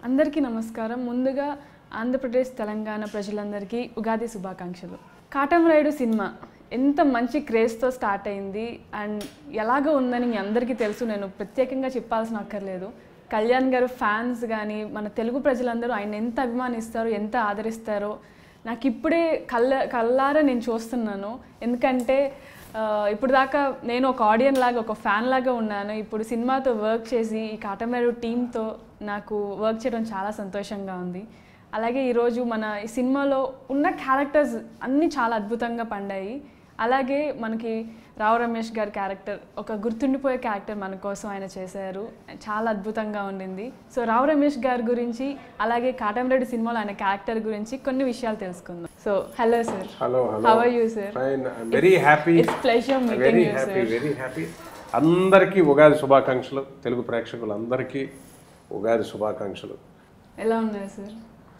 అందరికీ నమస్కారం. ముందుగా ఆంధ్రప్రదేశ్ తెలంగాణ ప్రజలందరికీ ఉగాది శుభాకాంక్షలు. కాటమరాయుడు సినిమా ఎంత మంచి క్రేజ్తో స్టార్ట్ అయింది అండ్ ఎలాగో ఉందని మీ అందరికీ తెలుసు. నేను ప్రత్యేకంగా చెప్పాల్సిన అక్కర్లేదు. కళ్యాణ్ గారు ఫ్యాన్స్ కానీ మన తెలుగు ప్రజలందరూ ఆయన ఎంత అభిమానిస్తారో, ఎంత ఆదరిస్తారో నాకు ఇప్పుడే కళ్ళారా నేను చూస్తున్నాను. ఎందుకంటే ఇప్పుడు దాకా నేను ఒక ఆడియన్ లాగా, ఒక ఫ్యాన్ లాగా ఉన్నాను. ఇప్పుడు సినిమాతో వర్క్ చేసి ఈ కాటమరాయుడు టీంతో నాకు వర్క్ చేయడం చాలా సంతోషంగా ఉంది. అలాగే ఈరోజు మన ఈ సినిమాలో ఉన్న క్యారెక్టర్స్ అన్నీ చాలా అద్భుతంగా పండాయి. అలాగే మనకి రావు రమేష్ గారి క్యారెక్టర్ ఒక గుర్తుండిపోయే క్యారెక్టర్ మన కోసం ఆయన చేశారు. చాలా అద్భుతంగా ఉండింది. సో రావు రమేష్ గారి గురించి అలాగే కాటమరాయుడు సినిమాలో ఆయన క్యారెక్టర్ గురించి కొన్ని విషయాలు తెలుసుకుందాం. So hello sir. Hello. How are you sir? Fine. Very happy. It's pleasure meeting you sir. Very happy. అందరికీ ఉగాది శుభాకాంక్షలు. తెలుగు ప్రేక్షకులందరికీ ఉగాది శుభాకాంక్షలు. ఎలా ఉన్నారు సార్?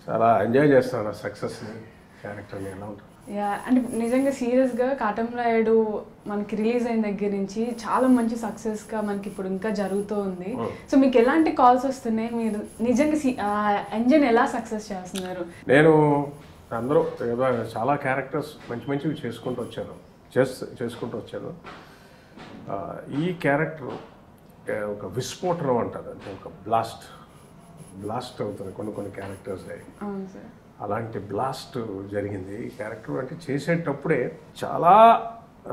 చాలా ఎంజాయ్ చేస్తున్నాను సక్సెస్ని, క్యారెక్టర్ని. ఎలా ఉంటుంది? యా, అంటే నిజంగా సీరియస్గా కాటమరాయుడు మనకి రిలీజ్ అయిన దగ్గర నుంచి చాలా మంచి సక్సెస్గా మనకి ఇప్పుడు ఇంకా జరుగుతూ ఉంది. సో మీకు ఎలాంటి కాల్స్ వస్తున్నాయి? మీరు నిజంగా ఎంజన్ ఎలా సక్సెస్ చేస్తున్నారు? నేను అందరూ చాలా క్యారెక్టర్స్ మంచి మంచివి చేసుకుంటూ వచ్చాను. ఈ క్యారెక్టర్ ఒక విస్ఫోటనం అంటారు, అంటే ఒక బ్లాస్ట్ అవుతుంది కొన్ని క్యారెక్టర్స్. అవును సార్. అలాంటి బ్లాస్ట్ జరిగింది ఈ క్యారెక్టర్. అంటే చేసేటప్పుడే చాలా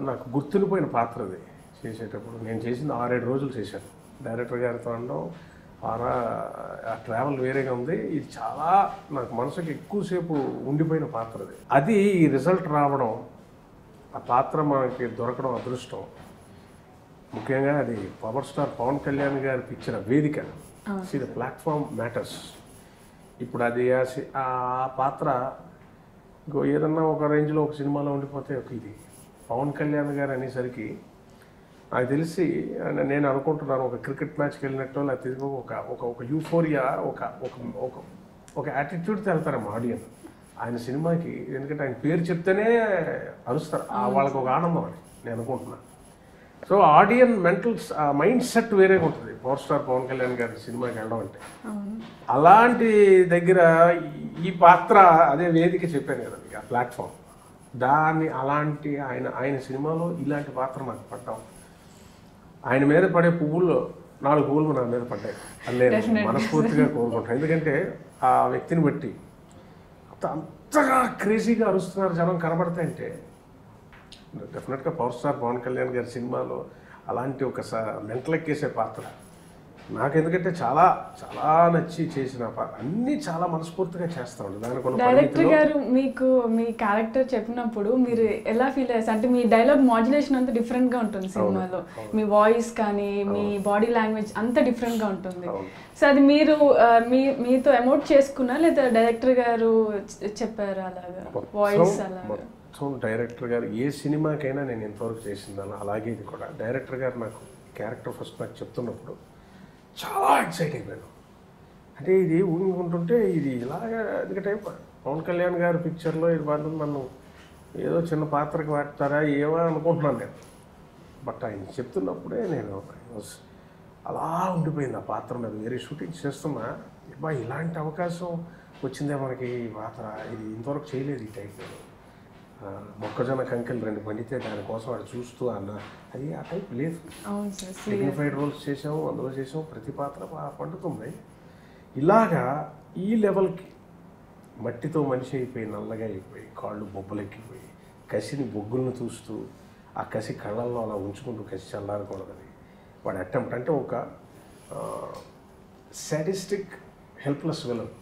నాకు గుర్తుండిపోయిన పాత్ర అది. చేసేటప్పుడు నేను చేసింది 6-7 రోజులు చేశాను. డైరెక్టర్ గారితో అనడం ఆ ట్రావెల్ వేరేగా ఉంది. ఇది చాలా నాకు మనసుకి ఎక్కువసేపు ఉండిపోయిన పాత్ర అది. అది ఈ రిజల్ట్ రావడం, ఆ పాత్ర మనకి దొరకడం అదృష్టం. ముఖ్యంగా అది పవర్ స్టార్ పవన్ కళ్యాణ్ గారి ఇచ్చిన వేదిక. See the platform matters. ఇప్పుడు అది ఆ పాత్ర ఏదన్నా ఒక రేంజ్లో ఒక సినిమాలో ఉండిపోతే ఇది పవన్ కళ్యాణ్ గారు అనేసరికి నాకు తెలిసి నేను అనుకుంటున్నాను, ఒక క్రికెట్ మ్యాచ్కి వెళ్ళినట్టు లేకపోతే ఒక యూఫోరియా, ఒక యాటిట్యూడ్తో వెళ్తారేమో ఆడియన్స్ ఆయన సినిమాకి. ఎందుకంటే ఆయన పేరు చెప్తేనే అరుస్తారు, వాళ్ళకి ఒక ఆనందం అని నేను అనుకుంటున్నాను. సో ఆడియన్ మైండ్ సెట్ వేరేగా ఉంటుంది పవర్ స్టార్ పవన్ కళ్యాణ్ గారి సినిమాకి వెళ్ళడం అంటే. అలాంటి దగ్గర ఈ పాత్ర అదే వేదిక చెప్పాను కదా మీకు, ఆ ప్లాట్ఫామ్. దాన్ని అలాంటి ఆయన సినిమాలో ఇలాంటి పాత్ర నాకు పడ్డాం. ఆయన మీద పడే పువ్వుల్లో 4 పువ్వులు నా మీద పడ్డాయి అని నేను మనస్ఫూర్తిగా కోరుకుంటాను. ఎందుకంటే ఆ వ్యక్తిని బట్టి అంతగా క్రేజీగా అరుస్తున్నారు జనం కనబడతాయంటే డెఫినెట్గా పవర్ స్టార్ పవన్ కళ్యాణ్ గారి సినిమాలో అలాంటి ఒక మెంటలెక్కేసే పాత్ర నాకు. ఎందుకంటే చాలా చాలా నచ్చి చేసిన అన్నీ చాలా మనస్ఫూర్తిగా చేస్తామండి. దానికి డైరెక్టర్ గారు మీకు మీ క్యారెక్టర్ చెప్పినప్పుడు మీరు ఎలా ఫీల్ అయ్యారు? అంటే మీ డైలాగ్ మాడ్యులేషన్ అంతా డిఫరెంట్గా ఉంటుంది సినిమాలో. మీ వాయిస్ కానీ మీ బాడీ లాంగ్వేజ్ అంతా డిఫరెంట్గా ఉంటుంది. సో అది మీరు మీతో ఎమోట్ చేసుకున్నా లేదా డైరెక్టర్ గారు చెప్పారు అలాగా వాయిస్ అలాగా? సో డైరెక్టర్ గారు ఏ సినిమాకైనా నేను ఎంతవరకు చేసిందాను అలాగే ఇది కూడా. డైరెక్టర్ గారు నాకు క్యారెక్టర్ ఫస్ట్ నాకు చెప్తున్నప్పుడు చాలా ఎక్సైట్ అయిపోయాను. అంటే ఇది ఊహించుకుంటుంటే ఇది ఇలాగా, ఎందుకంటే పవన్ కళ్యాణ్ గారి పిక్చర్లో ఇది వాళ్ళు నన్ను ఏదో చిన్న పాత్రకి వాడతారా ఏమో అనుకుంటున్నాను నేను. బట్ ఆయన చెప్తున్నప్పుడే నేను అలా ఉండిపోయింది ఆ పాత్ర మీద. వేరే షూటింగ్ చేస్తున్నా ఇలాంటి అవకాశం వచ్చిందే మనకి పాత్ర, ఇది ఇంతవరకు చేయలేదు ఈ టైప్. మొక్కజొన్న కంకెలు 2 పండితే దానికోసం వాడు చూస్తూ అన్న అది ఆ టైప్ లేదు. డిగ్నిఫైడ్ రోల్స్ చేసాము, అందులో చేసాము, ప్రతి పాత్ర పండుతుంది. ఇలాగా ఈ లెవెల్కి మట్టితో మనిషి అయిపోయి, నల్లగా అయిపోయి, కాళ్ళు బొబ్బలెక్కిపోయి, కసిని బొగ్గులను చూస్తూ ఆ కసి కళ్ళల్లో అలా ఉంచుకుంటూ కసి చల్లారకూడదని వాడు అటెంప్ట్. అంటే ఒక సాడిస్టిక్ హెల్ప్లెస్ విలన్.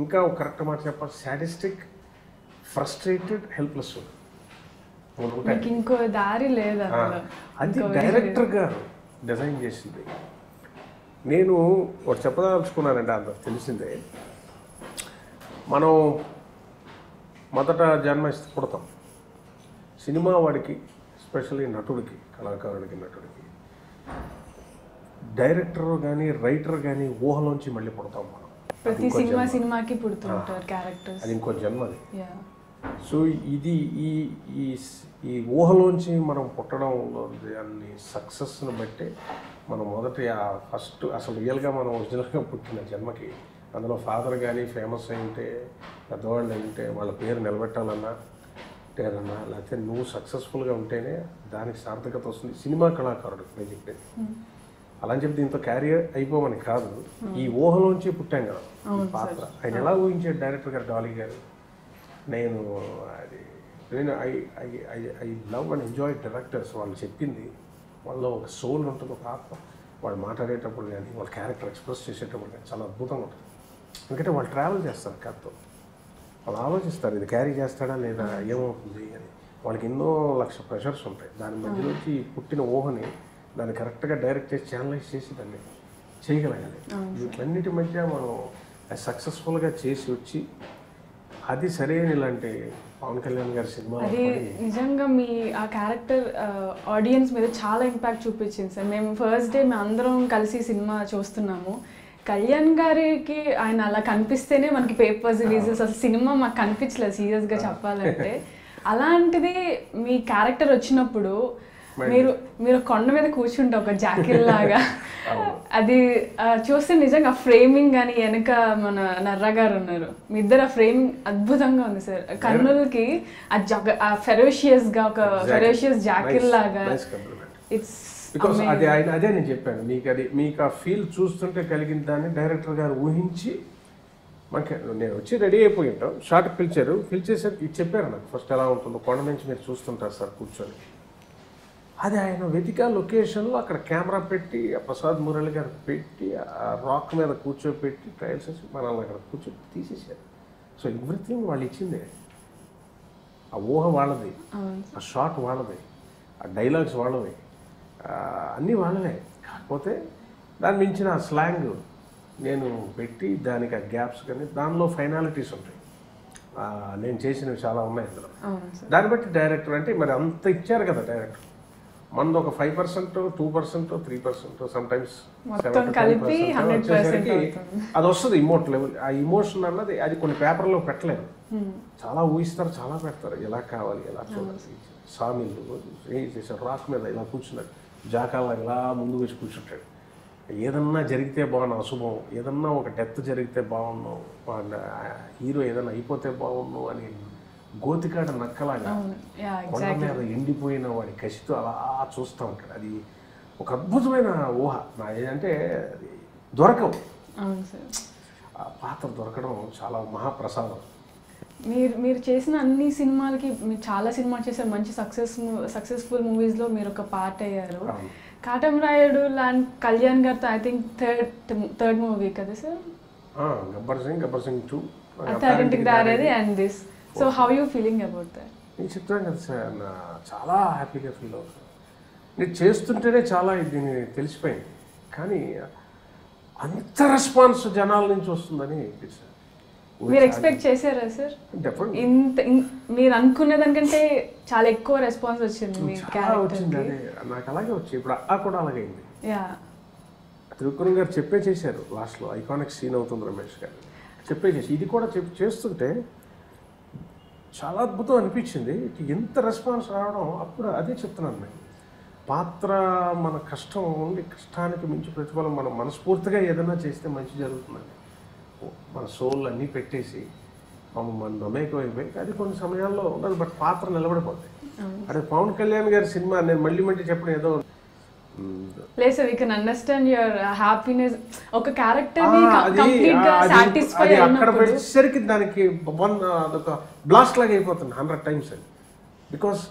ఇంకా ఒక కరెక్ట్ మాట చెప్పాలి, సాడిస్టిక్ ఫ్రస్ట్రేటెడ్ హెల్ప్లెస్. ఇంకో దారి లేదు. అది డైరెక్టర్ గారు డిజైన్ చేసింది. నేను ఒకటి చెప్పదలుచుకున్నానంటే అందరికి తెలిసిందే, మనం మొదట జన్మ పుడతాం. సినిమా వాడికి, ఎస్పెషల్లీ నటుడికి, కళాకారుడికి, నటుడికి, డైరెక్టర్ కానీ రైటర్ కానీ ఊహలోంచి మళ్ళీ పుడతాం మనం. ప్రతి సినిమాకి పుడుతుంటారు క్యారెక్టర్స్. అది ఇంకో జన్మది. సో ఇది ఈ ఈ ఈ ఊహలోంచి మనం పుట్టడంలో అన్ని సక్సెస్ని బట్టి మనం మొదటి ఫస్ట్ అసలు రియల్గా మనం ఒరిజినల్గా పుట్టిన జన్మకి అందులో ఫాదర్ కానీ ఫేమస్ అయి ఉంటే పెద్దవాళ్ళు అయి ఉంటే వాళ్ళ పేరు నిలబెట్టాలన్నా పేరన్నా లేకపోతే నువ్వు సక్సెస్ఫుల్గా ఉంటేనే దానికి సార్థకత వస్తుంది. సినిమా కళాకారుడు నేను చెప్పేది అలా అని చెప్పి దీంతో క్యారియర్ అయిపోమని కాదు, ఈ ఊహలోంచి పుట్టాం కదా పాత్ర. ఆయన ఎలా ఊహించాడు డైరెక్టర్ గారు, డాలీ గారు. నేను I I I I love and enjoy directors. వాళ్ళు చెప్పింది వాళ్ళలో ఒక సోల్ ఉంటుంది, ఒక ఆత్మ. వాళ్ళు మాట్లాడేటప్పుడు కానీ వాళ్ళ క్యారెక్టర్ ఎక్స్ప్రెస్ చేసేటప్పుడు కానీ చాలా అద్భుతంగా ఉంటుంది. ఎందుకంటే వాళ్ళు ట్రావెల్ చేస్తారు కథతో, వాళ్ళు ఆలోచిస్తారు ఇది క్యారీ చేస్తాడా లేదా, ఏమవుతుంది అని. వాళ్ళకి ఎన్నో లక్ష ప్రెషర్స్ ఉంటాయి. దాని మధ్యలోంచి పుట్టిన ఊహని దాన్ని కరెక్ట్గా డైరెక్ట్ చేసి ఛానలైజ్ చేసి దాన్ని చేయగలగాలి. వీటన్నిటి మధ్య మనం సక్సెస్ఫుల్గా చేసి వచ్చి అది సరైన ఇలాంటి పవన్ కళ్యాణ్ గారి సినిమా అది నిజంగా మీ ఆ క్యారెక్టర్ ఆడియన్స్ మీద చాలా ఇంపాక్ట్ చూపించింది సార్. మేము ఫస్ట్ డే మేము అందరం కలిసి సినిమా చూస్తున్నాము. కళ్యాణ్ గారికి ఆయన అలా కనిపిస్తేనే మనకి పేపర్స్ రిలీజెస్, అసలు సినిమా మాకు కనిపించలేదు సీరియస్గా చెప్పాలంటే. అలాంటిది మీ క్యారెక్టర్ వచ్చినప్పుడు మీరు కొండ మీద కూర్చుంటే ఒక జాకెట్ లాగా అది చూస్తే నిజంగా ఫ్రేమింగ్ కానీ వెనక మన నర్రా గారు ఉన్నారు, మీ ఇద్దరు ఆ ఫ్రేమింగ్ అద్భుతంగా ఉంది సార్. కన్నులకి ఆ ఫెరోషియస్ గా ఒక ఫెరోషియస్ జాకెట్ లాగా ఇట్స్ బికాస్ అది ఆయన అదే నేను చెప్పాను మీకు ఆ ఫీల్ చూస్తుంటే కలిగిన దాన్ని డైరెక్టర్ గారు ఊహించి మనకి నేను వచ్చి రెడీ అయిపోయి ఉంటాం. షార్ట్ పిలిచేసరికి ఇది చెప్పారు నాకు ఫస్ట్ ఎలా ఉంటుందో, కొండ నుంచి మీరు చూస్తుంటారు సార్ కూర్చొని. అది ఆయన వెతికా లొకేషన్లో అక్కడ కెమెరా పెట్టి ప్రసాద్ మురళి గారు పెట్టి ఆ రాక్ మీద కూర్చోపెట్టి ట్రయల్స్ వేసి మనల్ని అక్కడ కూర్చొని తీసేసారు. సో ఎవ్రీథింగ్ వాళ్ళు ఇచ్చిందే. ఆ ఊహ వాళ్ళది, ఆ షాట్ వాళ్ళది, ఆ డైలాగ్స్ వాళ్ళవి, అన్నీ వాళ్ళవే. కాకపోతే దాన్ని మించిన ఆ స్లాంగ్ నేను పెట్టి దానికి ఆ గ్యాప్స్ కానీ దానిలో ఫైనాలిటీస్ ఉంటాయి. నేను చేసినవి చాలా ఉన్నాయి అందులో. దాన్ని బట్టి డైరెక్టర్ అంటే మరి అంత ఇచ్చారు కదా డైరెక్టర్. మనది ఒక 5%, 2%, 3%, సమ్టైమ్స్ 7% అది వస్తుంది ఇమోట్ లెవెల్. ఆ ఇమోషన్ అన్నది అది కొన్ని పేపర్లో పెట్టలేదు, చాలా ఊహిస్తారు, చాలా పెడతారు. ఎలా కావాలి, ఎలా చూడాలి. సామిళ్ళు ఏం చేశారు, రాక్ మీద ఇలా కూర్చున్నాడు, జాకాల ఇలా ముందు వేసి కూర్చుంటాడు. ఏదన్నా జరిగితే బాగున్నావు అశుభం, ఏదన్నా ఒక డెత్ జరిగితే బాగున్నావు, హీరో ఏదన్నా అయిపోతే బాగున్నావు అని గోతికాడ నక్కలాగా కొండ మీద ఎండిపోయిన వాడి కసితో అలా చూస్తూ ఉంటాడు. అది ఒక అద్భుతమైన ఊహ. అంటే అది దొరకవు, ఆ పాత్ర దొరకడం చాలా మహాప్రసాదం. మీరు చేసిన అన్ని సినిమాలకి మీరు చాలా సినిమాలు చేశారు, మంచి సక్సెస్ఫుల్ మూవీస్లో మీరు ఒక పార్ట్ అయ్యారు. కాటమరాయుడు లాంటి కళ్యాణ్ గారితో ఐ థింక్ థర్డ్ మూవీ కదా sir? Gabbar Singh 2 Attarintiki Daredi and this. So how you feeling about that? నేను చెప్తాను కదా సార్, చాలా హ్యాపీగా ఫీల్ అవుతాను. నేను చేస్తుంటేనే చాలా దీన్ని తెలిసిపోయింది. కానీ అంత రెస్పాన్స్ జనాల నుంచి వస్తుందని సార్ మీరు ఎక్స్పెక్ట్ చేశారా సార్? ఇంత మీరు అనుకునే దానికంటే చాలా ఎక్కువ రెస్పాన్స్ వచ్చింది మీ వచ్చింది. అదే నాకు అలాగే వచ్చింది. ఇప్పుడు కూడా అలాగే అయింది. త్రివిక్రమ్ గారు చెప్పే చేశారు లాస్ట్లో, ఐకానిక్ సీన్ అవుతుంది రమేష్ గారు చెప్పే చేసి. ఇది కూడా చేస్తుంటే చాలా అద్భుతం అనిపించింది. ఎంత రెస్పాన్స్ రావడం అప్పుడు అదే చెప్తున్నాను నేను. పాత్ర మన కష్టం ఉండి కష్టానికి మించి ప్రతిఫలం మనం మనస్ఫూర్తిగా ఏదైనా చేస్తే మంచి జరుగుతుందండి. మన సోల్ అన్నీ పెట్టేసి మన నమ్మకం అయిపోయి అది కొన్ని సమయాల్లో ఉండదు, బట్ పాత్ర నిలబడిపోతుంది. అదే పవన్ కళ్యాణ్ గారి సినిమా నేను మళ్ళీ చెప్పడం ఏదో లేదు sir, we can understand your happiness. ఒక క్యారెక్టర్ని కంప్లీట్గా సాటిస్ఫై అక్కడ వచ్చేసరికి దానికి అదొక బ్లాస్ట్ లాగా అయిపోతుంది 100 times అని. Because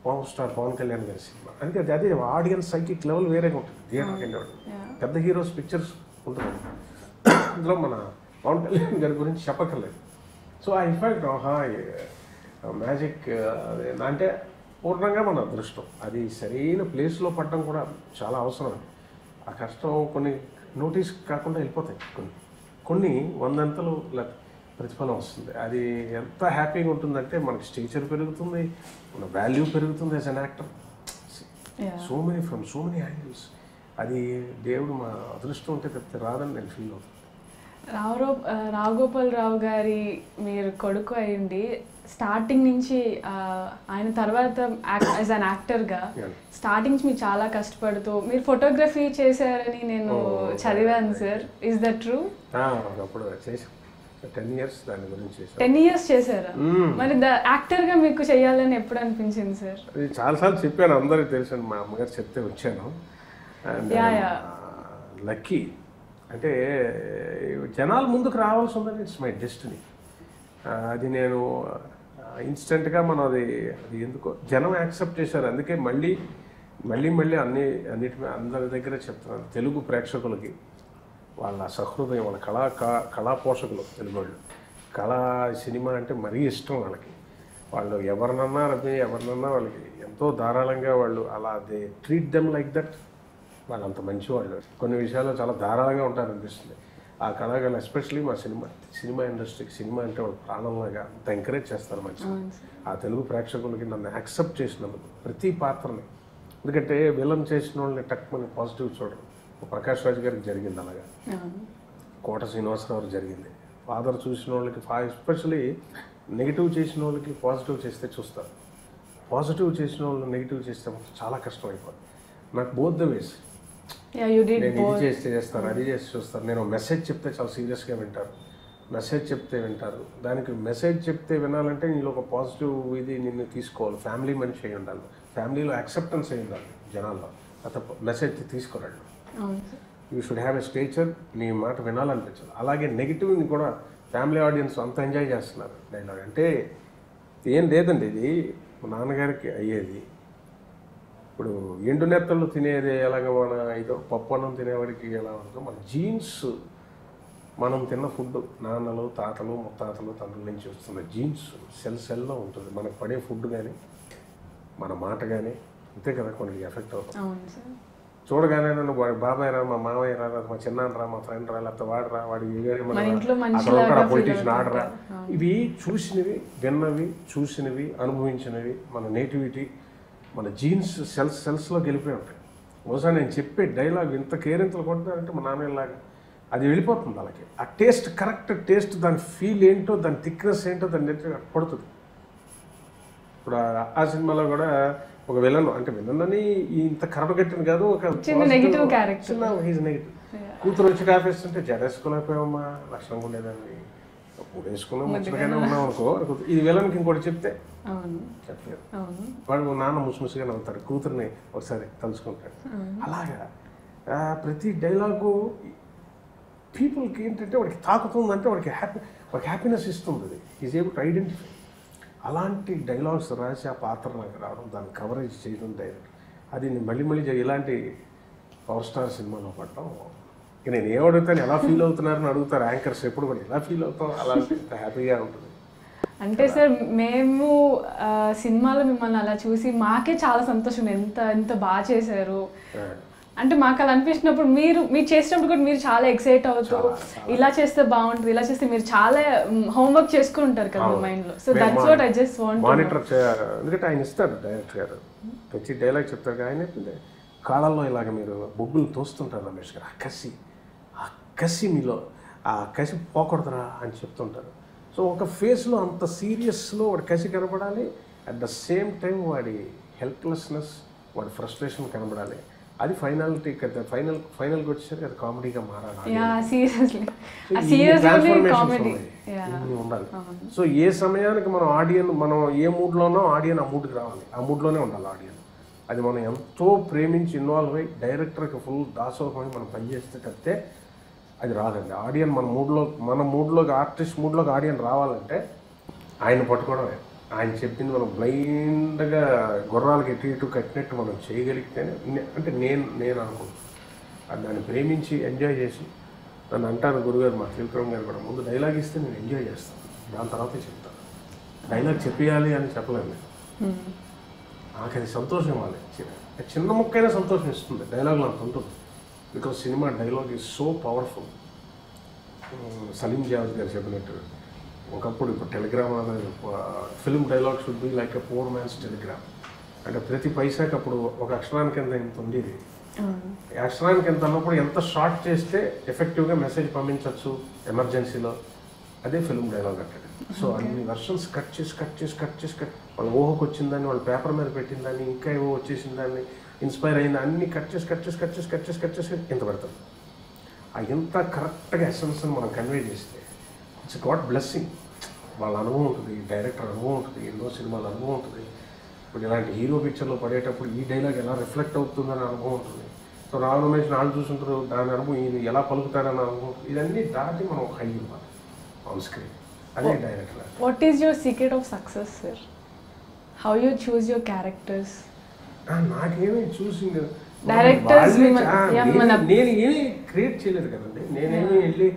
power star Pawan Kalyan గారి సినిమా అంటే అదే ఆడియన్స్ సైకిక్ లెవెల్ వేరేగా ఉంటుంది. థియేటర్కి వెళ్ళేవాడు పెద్ద హీరోస్ పిక్చర్స్ ఉంటుంది, అందులో మన పవన్ కళ్యాణ్ గారి గురించి చెప్పక్కర్లేదు. సో ఆ ఇన్ఫాక్ట్ మ్యాజిక్ అంటే పూర్ణంగా మన అదృష్టం. అది సరైన ప్లేస్లో పడడం కూడా చాలా అవసరం. ఆ కష్టం కొన్ని నోటీస్ కాకుండా వెళ్ళిపోతాయి, కొన్ని 100 ప్రతిఫలం వస్తుంది. అది ఎంత హ్యాపీగా ఉంటుందంటే మనకి స్టేచర్ పెరుగుతుంది, మన వాల్యూ పెరుగుతుంది as an actor. So many angles. అది దేవుడు మా అదృష్టం ఉంటే తప్పితే రాదని నేను ఫీల్ అవుతుంది. రావుగోపాలరావు గారి మీరు కొడుకు అయ్యండి, స్టార్టింగ్ నుంచి ఆయన తర్వాత యాజ్ అన్ యాక్టర్గా స్టార్టింగ్ నుంచి మీరు చాలా కష్టపడుతూ మీరు ఫోటోగ్రఫీ చేశారని నేను చదివాను సార్. Is that true? అప్పుడు చేసాం 10 years దాని గురించి 10 years చేశారా? మరి యాక్టర్గా మీకు చేయాలని ఎప్పుడు అనిపించింది సార్? అది చాలాసార్లు చెప్పాను, అందరికి తెలుసు, మా అమ్మగారు చెప్తే వచ్చాను. అండ్ లక్కీ అంటే జనాలు ముందుకు రావాల్సి ఉందని ఇట్స్ మై డెస్టినీ. అది నేను ఇన్స్టెంట్గా మనం అది ఎందుకో జనం యాక్సెప్ట్ చేశారు. అందుకే మళ్ళీ అన్నిటి అందరి దగ్గర చెప్తున్నాను, తెలుగు ప్రేక్షకులకి వాళ్ళ సహృదయం, వాళ్ళ కళా పోషకులు తెలుగు వాళ్ళు, కళా సినిమా అంటే మరీ ఇష్టం వాళ్ళకి. వాళ్ళు ఎవరినన్నా వాళ్ళకి ఎంతో ధారాళంగా వాళ్ళు అలా they treat them like that. వాళ్ళు అంత మంచి వాళ్ళు, కొన్ని విషయాల్లో చాలా ధారాళంగా ఉంటారనిపిస్తుంది. ఆ కళాకారులు ఎస్పెషల్లీ మా సినిమా ఇండస్ట్రీకి, సినిమా అంటే వాళ్ళు ప్రాణంలాగా అంత ఎంకరేజ్ చేస్తారు మంచిగా. ఆ తెలుగు ప్రేక్షకులకి నన్ను యాక్సెప్ట్ చేసినందుకు ప్రతి పాత్రని, ఎందుకంటే విలన్ చేసిన వాళ్ళని టక్మని పాజిటివ్ చూడరు. ప్రకాష్ రాజ్ గారికి జరిగింది అలాగా, కోట శ్రీనివాసరావు జరిగింది. ఫాదర్ చూసిన వాళ్ళకి ఎస్పెషల్లీ నెగిటివ్ చేసిన వాళ్ళకి పాజిటివ్ చేస్తే చూస్తారు, పాజిటివ్ చేసిన వాళ్ళు నెగిటివ్ చేస్తే చాలా కష్టం అయిపోతుంది. నాకు బోత్ ద వేస్, నేను ఇది చేస్తే చేస్తారు, అది చేసి చూస్తారు. నేను మెసేజ్ చెప్తే చాలా సీరియస్గా వింటారు, మెసేజ్ చెప్తే వింటారు. దానికి మెసేజ్ చెప్తే వినాలంటే నీలో ఒక పాజిటివ్ ఇది నిన్ను తీసుకోవాలి. ఫ్యామిలీ మనిషి అయి ఉండాలి, ఫ్యామిలీలో యాక్సెప్టెన్స్ అయి ఉండాలి జనాల్లో. అతను మెసేజ్ తీసుకోరాడు, you should have a stature, నీ మాట వినాలనిపించాలి. అలాగే నెగిటివ్ని కూడా ఫ్యామిలీ ఆడియన్స్ అంత ఎంజాయ్ చేస్తున్నారు డైలాగ్. అంటే ఏం లేదండి, ఇది మా నాన్నగారికి అయ్యేది. ఇప్పుడు ఎండు నెత్తళ్ళు తినేది ఎలాగ, మన ఇదో పప్పు అన్నం తినేవాడికి ఎలా ఉంటుందో, మన జీన్స్, మనం తిన్న ఫుడ్ నాన్నలు, తాతలు, ముత్తాతలు, తండ్రుల నుంచి వస్తున్న జీన్స్ సెల్లో ఉంటుంది. మనకు పడే ఫుడ్ కానీ మన మాట కానీ అంతే కదా మనకి ఎఫెక్ట్ అవుతుంది. చూడగానే నన్ను బాబాయ్ రా, మా మామయ్య రా, మా చిన్నాన్న రా, మా ఫ్రెండ్ రా, లేకపోతే వాడరా, వాడి పొలిటీషియన్ ఆడరా, ఇవి చూసినవి, విన్నవి, చూసినవి, అనుభవించినవి, మన నేటివిటీ, మన జీన్స్ సెల్స్లో గెలిపోయి ఉంటాయి. బహుశా నేను చెప్పే డైలాగ్ ఇంత కేరింతలు కొట్టారంటే మా నాన్నలాగా అది వెళ్ళిపోతుంది వాళ్ళకి. ఆ టేస్ట్, కరెక్ట్ టేస్ట్, దాని ఫీల్ ఏంటో, దాని థిక్నెస్ ఏంటో దాని పడుతుంది. ఇప్పుడు ఆ సినిమాలో కూడా ఒక విలన్, అంటే విలన్ అని ఇంత కరపగట్టిన కాదు, ఒక నెగిటివ్ క్యారెక్టర్, హీజ్ నెగిటివ్. కూతురు వచ్చి కాఫేస్తుంటే జడేసుకోలేకపోయామా, లక్షణంగా ఉండేదాన్ని, వేసుకున్నాం, మంచిగానే ఉన్నాం అనుకో. ఇది విలన్కి ఇంకోటి చెప్తే చెప్పలేదు, వాడు నాన్న ముసిముసిగా నవ్వుతాడు, కూతుర్ని ఒకసారి తలుచుకుంటాడు. అలాగా ప్రతి డైలాగు పీపుల్కి ఏంటంటే వాడికి తాకుతుందంటే వాడికి హ్యాపీనెస్ ఇస్తుంది. అది ఈజ్ ఏబుల్ టు ఐడెంటిఫై. అలాంటి డైలాగ్స్ రాసి ఆ పాత్ర నాకు రావడం, దాన్ని కవరేజ్ చేయడం డైరెక్ట్, అది నేను మళ్ళీ ఇలాంటి పవర్ స్టార్ సినిమాలో పడటం. ఇక నేను ఏమడుగుతాను, ఎలా ఫీల్ అవుతున్నారని అడుగుతారు యాంకర్స్ ఎప్పుడు కూడా, ఎలా ఫీల్ అవుతాం, అలాంటి హ్యాపీగా ఉంటుంది. అంటే సార్ మేము సినిమాలో మిమ్మల్ని అలా చూసి మాకే చాలా సంతోషం, ఎంత బాగా చేశారు అంటే మాకు అలా అనిపించినప్పుడు మీరు చేసినప్పుడు కూడా మీరు చాలా ఎక్సైట్ అవుతూ, ఇలా చేస్తే బాగుంటుంది, ఇలా చేస్తే మీరు చాలా హోంవర్క్ చేసుకుని ఉంటారు కదా మైండ్లో. So that's what I just want monitor చేయాలి. ఎందుకంటే ఆయన ఇస్తారు డైరెక్టర్ గారు, ప్రతి డైలాగ్ చెప్తారు. ఆయన కాళ్ళల్లో ఇలాగ మీరు బొగ్గులు తోస్తుంటారు రమేష్ గారు, ఆ కసి మీలో, ఆ కసి పోకూడదురా అని చెప్తుంటారు. సో ఒక ఫేస్లో అంత సీరియస్లో వాడి కసి కనబడాలి, అట్ ద సేమ్ టైం వాడి హెల్ప్లెస్నెస్, వాడి ఫ్రస్ట్రేషన్ కనబడాలి. అది ఫైనల్కి వచ్చేసరికి అది కామెడీగా మారాలి, ఉండాలి. సో ఏ సమయానికి మనం ఏ మూడ్లో ఉన్నాం, ఆడియన్ ఆ మూడ్కి రావాలి, ఆ మూడ్లోనే ఉండాలి ఆడియన్. అది మనం ఎంతో ప్రేమించి ఇన్వాల్వ్ అయ్యి డైరెక్టర్కి ఫుల్ దాసోహమై మనం పనిచేస్తే తప్పితే అది రాదండి. ఆడియన్ మన మూడ్లోకి ఆర్టిస్ట్ మూడ్లోకి ఆడియన్ రావాలంటే ఆయన పట్టుకోవడమే. ఆయన చెప్పింది మనం బ్లైండ్గా గుర్రాలకి ఇటు కట్టినట్టు మనం చేయగలిగితేనే, అంటే నేను అనుకుంటున్నాను. దాన్ని ప్రేమించి ఎంజాయ్ చేసి, నన్ను అంటారు గురుగారు, మా త్రివిక్రమ్ గారు కూడా, ముందు డైలాగ్ ఇస్తే నేను ఎంజాయ్ చేస్తాను, దాని తర్వాతే చెప్తాను. డైలాగ్ చెప్పేయాలి అని చెప్పలేము నేను, నాకు అది సంతోషం ఇవ్వాలి. చిన్న ముక్కైనా సంతోషం ఇస్తుంది, డైలాగ్లో అంత ఉంటుంది. Because cinema dialogue is so powerful. Salim Javed గారు చెప్పినట్టు, ఒకప్పుడు ఇప్పుడు టెలిగ్రామ్ అనేది film dialogue should be like a poor man's telegram. అంటే ప్రతి పైసాకి అప్పుడు ఒక అక్షరానికి ఎంత ఇంత ఉండేది, అక్షరానికి ఎంత అన్నప్పుడు ఎంత షార్ట్ చేస్తే ఎఫెక్టివ్గా మెసేజ్ పంపించవచ్చు ఎమర్జెన్సీలో, అదే ఫిల్మ్ డైలాగ్ అంటాడు. సో అన్ని వర్షన్స్ కట్ చేసి వాళ్ళ ఊహకు వచ్చిందని, వాళ్ళ పేపర్ మీద పెట్టిందని, ఇంకా ఏవో వచ్చేసిన దాన్ని, ఇన్స్పైర్ అయింది అన్ని కట్ చేసి ఇంత పెడతాం. ఆ ఇంత కరెక్ట్గా ఎసెన్స్ని మనం కన్వే చేస్తే ఇట్స్ గాడ్ బ్లెస్సింగ్. వాళ్ళ అనుభవం ఉంటుంది, డైరెక్టర్ అనుభవం ఉంటుంది, ఎన్నో సినిమాల అనుభవం ఉంటుంది. ఇప్పుడు ఇలాంటి హీరో పిక్చర్లో పడేటప్పుడు ఈ డైలాగ్ ఎలా రిఫ్లెక్ట్ అవుతుందని అనుభవం ఉంటుంది. సో రావు రమేష్ నాలుగు చూసుంటారు, దాని అనుభవం ఈయన ఎలా పలుకుతారని అనుభవం, ఇదన్నీ దాటి మనం ఒక హై ఇవ్వాలి ఆన్ స్క్రీన్. అదే director. What is your secret of success sir? How you choose your characters? నాకేమీ చూసింది డైరెక్టర్స్ నేను ఏమీ క్రియేట్ చేయలేదు కదండి. నేనేమి వెళ్ళి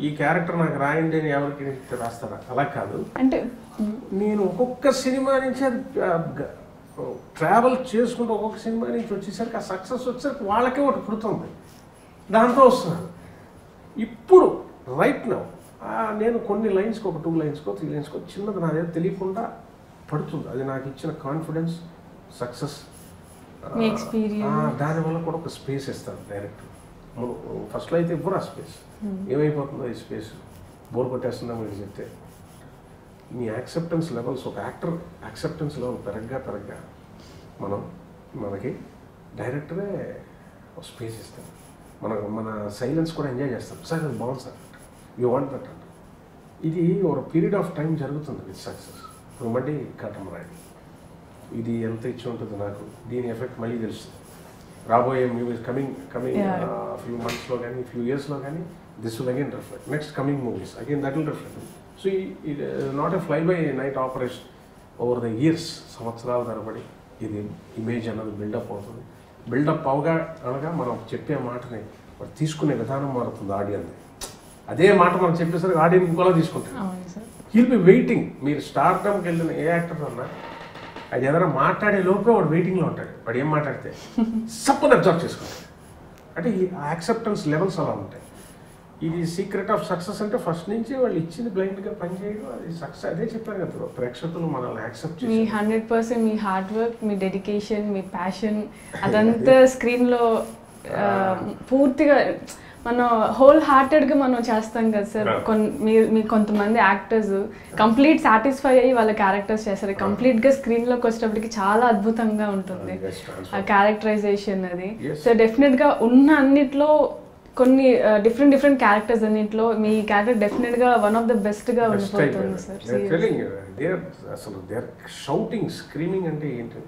ఈ క్యారెక్టర్ నాకు రాయండి అని ఎవరికి రాస్తారా? అలా కాదు. అంటే నేను ఒక్కొక్క సినిమా నుంచి అది ట్రావెల్ చేసుకుంటూ ఒక్కొక్క సినిమా నుంచి వచ్చేసరికి ఆ సక్సెస్ వచ్చేసరికి వాళ్ళకే ఒకటి పుడుతుంది, దాంతో వస్తున్నారు. ఇప్పుడు రైట్ నౌ నేను కొన్ని లైన్స్కి, ఒక 2 లైన్స్కో 3 లైన్స్కో చిన్నది నా దగ్గర తెలియకుండా పడుతుంది. అది నాకు ఇచ్చిన కాన్ఫిడెన్స్, సక్సెస్, దానివల్ల కూడా ఒక స్పేస్ ఇస్తారు డైరెక్టర్. ఫస్ట్లో అయితే ఇవ్వరు ఆ స్పేస్. ఏమైపోతుందో ఈ స్పేస్ బోర్ కొట్టేస్తుందా మీరు చెప్తే. మీ యాక్సెప్టెన్స్ లెవెల్స్, ఒక యాక్టర్ యాక్సెప్టెన్స్ లెవెల్ పెరగ్గా మనకి డైరెక్టరే ఒక స్పేస్ ఇస్తారు. మన సైలెన్స్ కూడా ఎంజాయ్ చేస్తాం. సార్ అది బాగుంది సార్, యూ వాంట్ దట్ అంట. ఇది ఒక పీరియడ్ ఆఫ్ టైం జరుగుతుంది విత్ సక్సెస్. ఇప్పుడు మళ్ళీ కాటమరాయుడు, ఇది ఎంత ఇచ్చి ఉంటుంది నాకు, దీని ఎఫెక్ట్ మళ్ళీ తెలుస్తుంది. రాబోయే మూవీస్ కమింగ్ ఫ్యూ మంత్స్లో కానీ ఫ్యూ ఇయర్స్లో కానీ this will again reflect. Next coming movies again that will reflect. So it not a fly by night operation. Over the years, సంవత్సరాల తరబడి ఇది ఇమేజ్ అన్నది బిల్డప్ అవుతుంది. బిల్డప్ అనగా మనం చెప్పే మాటని తీసుకునే విధానం మారుతుంది ఆడియన్స్. అదే మాట మనం చెప్పేసరికి ఆడియన్స్ ఇంకోలా తీసుకుంటారు. He'll be waiting. మీరు స్టార్టమ్కి వెళ్ళిన ఏ యాక్టర్ అన్నా అది ఏదైనా మాట్లాడే లోపే వాడు వెయిటింగ్లో ఉంటాడు. వాడు ఏం మాట్లాడితే సపోజ్ అబ్జర్వ్ చేసుకుంటాడు. అంటే ఈ యాక్సెప్టెన్స్ లెవెల్స్ అలా ఉంటాయి. ఇది సీక్రెట్ ఆఫ్ సక్సెస్ అంటే ఫస్ట్ నుంచి వాళ్ళు ఇచ్చింది బ్లైండ్గా పనిచేయడం, అది సక్సెస్. అదే చెప్పాను కదా, ప్రేక్షకులు మనల్ని యాక్సెప్ట్ చేసి మీ 100% మీ హార్డ్ వర్క్, మీ డెడికేషన్, మీ ప్యాషన్ అదంతా స్క్రీన్లో పూర్తిగా మనం హోల్ హార్టెడ్గా మనం చేస్తాం కదా సార్. మీ కొంతమంది యాక్టర్స్ కంప్లీట్ సాటిస్ఫై అయ్యి వాళ్ళ క్యారెక్టర్స్ చేస్తారు. కంప్లీట్గా స్క్రీన్లోకి వచ్చేటప్పటికి చాలా అద్భుతంగా ఉంటుంది ఆ క్యారెక్టరైజేషన్ అది. సో డెఫినెట్గా ఉన్న అన్నిట్లో కొన్ని డిఫరెంట్ క్యారెక్టర్స్ అన్నింటిలో మీ క్యారెక్టర్ డెఫినెట్గా వన్ ఆఫ్ ద బెస్ట్గా ఉండిపోతుంది సార్. అసలు దేర్ షౌటింగ్, స్క్రీమింగ్ అంటే ఏంటి?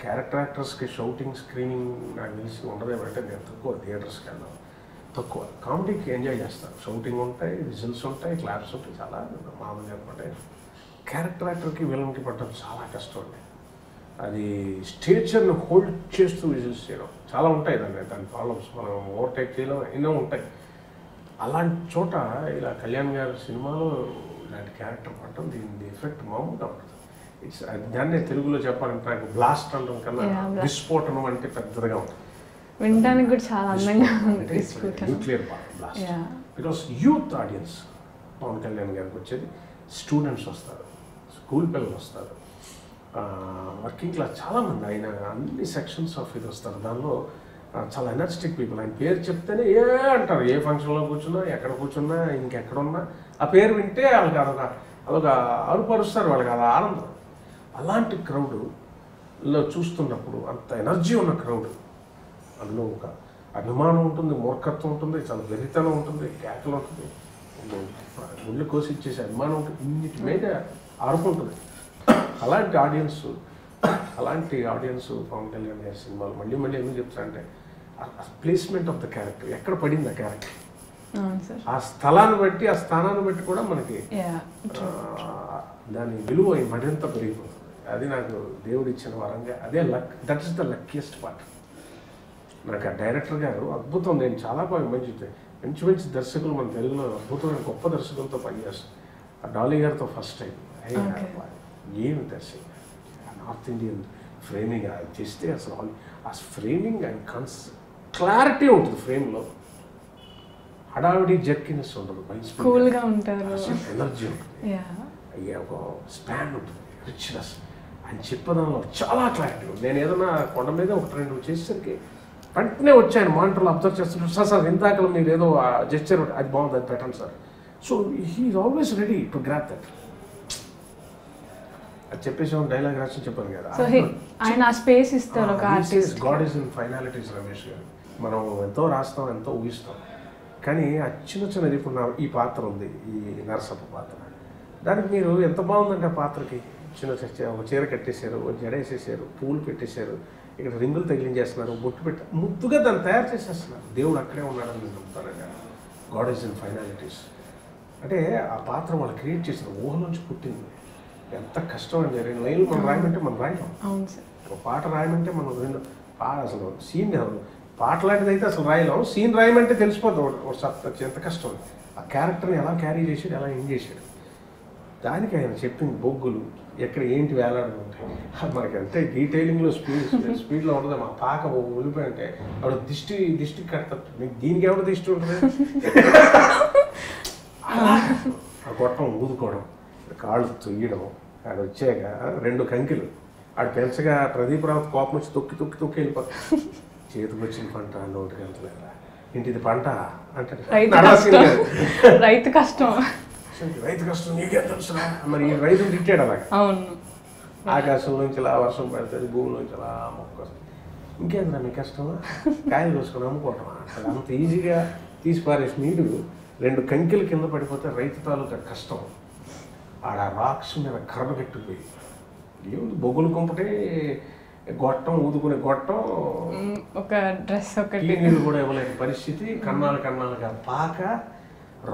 క్యారెక్టర్ యాక్టర్స్కి షౌటింగ్, స్క్రీమింగ్ నాకు తెలిసి ఉండదేమంటే నేను తక్కువ థియేటర్స్కి వెళ్ళాను, తక్కువ. కామెడీకి ఎంజాయ్ చేస్తాను. షౌటింగ్ ఉంటాయి, విజిల్స్ ఉంటాయి, క్లాప్స్ ఉంటాయి, చాలా మామూలుగా అనమాట. క్యారెక్టర్ యాక్టర్కి విలన్కి పట్టడం చాలా కష్టం అండి. అది స్టేచర్ని హోల్డ్ చేస్తూ విజిల్స్ చేయడం చాలా ఉంటాయి. దాని ప్రాబ్లమ్స్ మనం ఓవర్టేక్ చేయడం ఎన్నో ఉంటాయి. అలాంటి చోట ఇలా కళ్యాణ్ గారి సినిమాలో ఇలాంటి క్యారెక్టర్ పట్టడం, దీని ఎఫెక్ట్ మామూలుగా ఉంటుంది. ఇట్స్ దాన్నే తెలుగులో చెప్పాలంటే నాకు బ్లాస్ట్ అనడం కన్నా విస్ఫోటనం అంటే పెద్దగా ఉంటుంది. వినడానికి కూడా చాలా అందంగా ఉంది. Nuclear blast. Because youth audience Pawan Kalyan గారికి వచ్చేది స్టూడెంట్స్ వస్తారు, స్కూల్ పిల్లలు వస్తారు, వర్కింగ్ క్లాస్ చాలామంది. ఆయన అన్ని సెక్షన్స్ ఆఫ్ ఇది వస్తారు. దానిలో చాలా ఎనర్జెటిక్ పీపుల్. ఆయన పేరు చెప్తేనే అంటారు. ఏ ఫంక్షన్లో కూర్చున్నా, ఎక్కడ కూర్చున్నా, ఇంకెక్కడున్నా ఆ పేరు వింటే వాళ్ళకి అదొక అరుపరుస్తారు, వాళ్ళకి అది ఆనందం. అలాంటి క్రౌడ్లో చూస్తున్నప్పుడు అంత ఎనర్జీ ఉన్న క్రౌడ్, అందులో ఒక అభిమానం ఉంటుంది, మూర్ఖత్వం ఉంటుంది, చాలా వెరితనం ఉంటుంది, కేకలు ఉంటుంది, గుళ్ళు కోసి ఇచ్చేసే అభిమానం ఉంటుంది, ఇన్నిటి మీద ఆడుకుంటుంది. అలాంటి ఆడియన్స్ పవన్ కళ్యాణ్ గారి సినిమాలు మళ్ళీ ఏమీ చెప్తారంటే ప్లేస్మెంట్ ఆఫ్ ద క్యారెక్టర్, ఎక్కడ పడింది ఆ క్యారెక్టర్, ఆ స్థలాన్ని బట్టి, ఆ స్థానాన్ని బట్టి కూడా మనకి దాని విలువ మరింత పెరిగిపోతుంది. అది నాకు దేవుడు ఇచ్చిన వరంగా, అదే luck. That is the luckiest part. నాకు ఆ డైరెక్టర్ గారు అద్భుతం. నేను చాలా బాగా మంచి దర్శకులు మన తెలుగులో అద్భుతమైన గొప్ప దర్శకులతో పనిచేస్తాను. ఆ డాలీ గారితో ఫస్ట్ టైం ఏమి దర్శకులు, నార్త్ ఇండియన్ ఫ్రేమింగ్ చేస్తే అసలు ఆ ఫ్రేమింగ్ అండ్ క్లారిటీ ఉంటుంది. ఫ్రేమ్లో హడావిడి జర్కినెస్ ఉండదు, కూల్గా ఉంటారు, ఎనర్జీ ఉంటుంది, ఒక స్పాన్ ఉంటుంది, రిచ్నెస్ అని చెప్పడంలో చాలా క్లారిటీ ఉంది. నేను ఏదైనా కొండ మీద 1-2 చేసేసరికి వెంటనే వచ్చాయని మానిటర్లో అబ్జర్వ్ చేస్తున్నారు, సార్ ఇందాక మీరు ఏదో జెస్చర్ అది బాగుంది, అది పెట్టండి sir. So he's always ready to grab that. అది చెప్పేసి డైలాగ్ రాసి చెప్పాను కదా, సో ఆయన ఆ స్పేస్ ఇస్తారు ఒక artist. God is in finalities Ramesh గారు. మనం ఎంతో రాస్తాం, ఎంతో ఊహిస్తాం, కానీ ఆ చిన్న చిన్నది ఇప్పుడు ఈ పాత్ర ఉంది, ఈ నరసప్ప పాత్ర, దానికి మీరు ఎంత బాగుందంటే ఆ పాత్రకి చిన్న ఒక చీర కట్టేశారు, జడేసేసారు, పూలు పెట్టేశారు, ఇక్కడ రింగులు తగిలించేస్తున్నారు, బొట్టు పెట్టి ముద్దుగా దాన్ని తయారు చేసేస్తున్నారు. దేవుడు అక్కడే ఉన్నాడని నేను నమ్ముతానండి. గాడ్ ఈజ్ ఇన్ ఫైనాలిటీస్ అంటే ఆ పాత్ర వాళ్ళు క్రియేట్ చేసిన ఊహ నుంచి పుట్టింది. ఎంత కష్టం అండి. 2 లైన్లు మనం రాయమంటే మనం రాయలేం. ఒక పాట రాయమంటే మనం 2 అసలు సీన్ పాట లాంటిది అయితే అసలు రాయలేం. సీన్ రాయమంటే తెలిసిపోతుంది ఎంత కష్టం. ఆ క్యారెక్టర్ని ఎలా క్యారీ చేసాడు, ఎలా ఏం చేశాడు, దానికి ఆయన చెప్పింది బొగ్గులు ఎక్కడ ఏంటి వేలాడుతూ ఉంటాయి. మనకి ఎంత డీటెయిలింగ్లో స్పీడ్లో ఉంటుంది. మా పాక ఉలిపోయి అంటే ఆవిడ దిష్టి కడతాడు, మీకు దీనికి ఎవరు దిష్టి ఉంటుంది. ఆ గొట్టం ఊదుకోవడం, కాళ్ళు తొయ్యడం, ఆడ వచ్చాక 2 కంకిలు ఆడు పెంచగా ప్రదీప్ రావు కోపం వచ్చి తొక్కి వెళ్ళిపోతాడు. చేతికి వచ్చిన పంట నోటికి వెళ్తలేదా, ఇంటిది పంట అంటే రైతు కష్టం నీకే తెలుసురా. మరి ఈ రైతులు తిట్టాడు అలాగే. అవును, ఆకాశం నుంచి ఇలా వర్షం పడుతుంది, భూమి నుంచి అలా మొక్క వస్తుంది. ఇంకేంద్రా మీ కష్టమా, కాయలు కోసుకొని అమ్ముకోవటమా? అసలు అంత ఈజీగా తీసి పారేసి నీరు 2 కంకిలు కింద పడిపోతే రైతు తాలూకా కష్టం. ఆడ రాక్స్ మీద కర్ర కట్టిపోయి ఏముంది, బొగ్గులు కుంపటే గొట్టం, ఊదుకునే గొట్టం, ఒక డ్రెస్, ఒకటి నీళ్ళు కూడా ఇవ్వలేని పరిస్థితి, కన్నాలుగా పాక,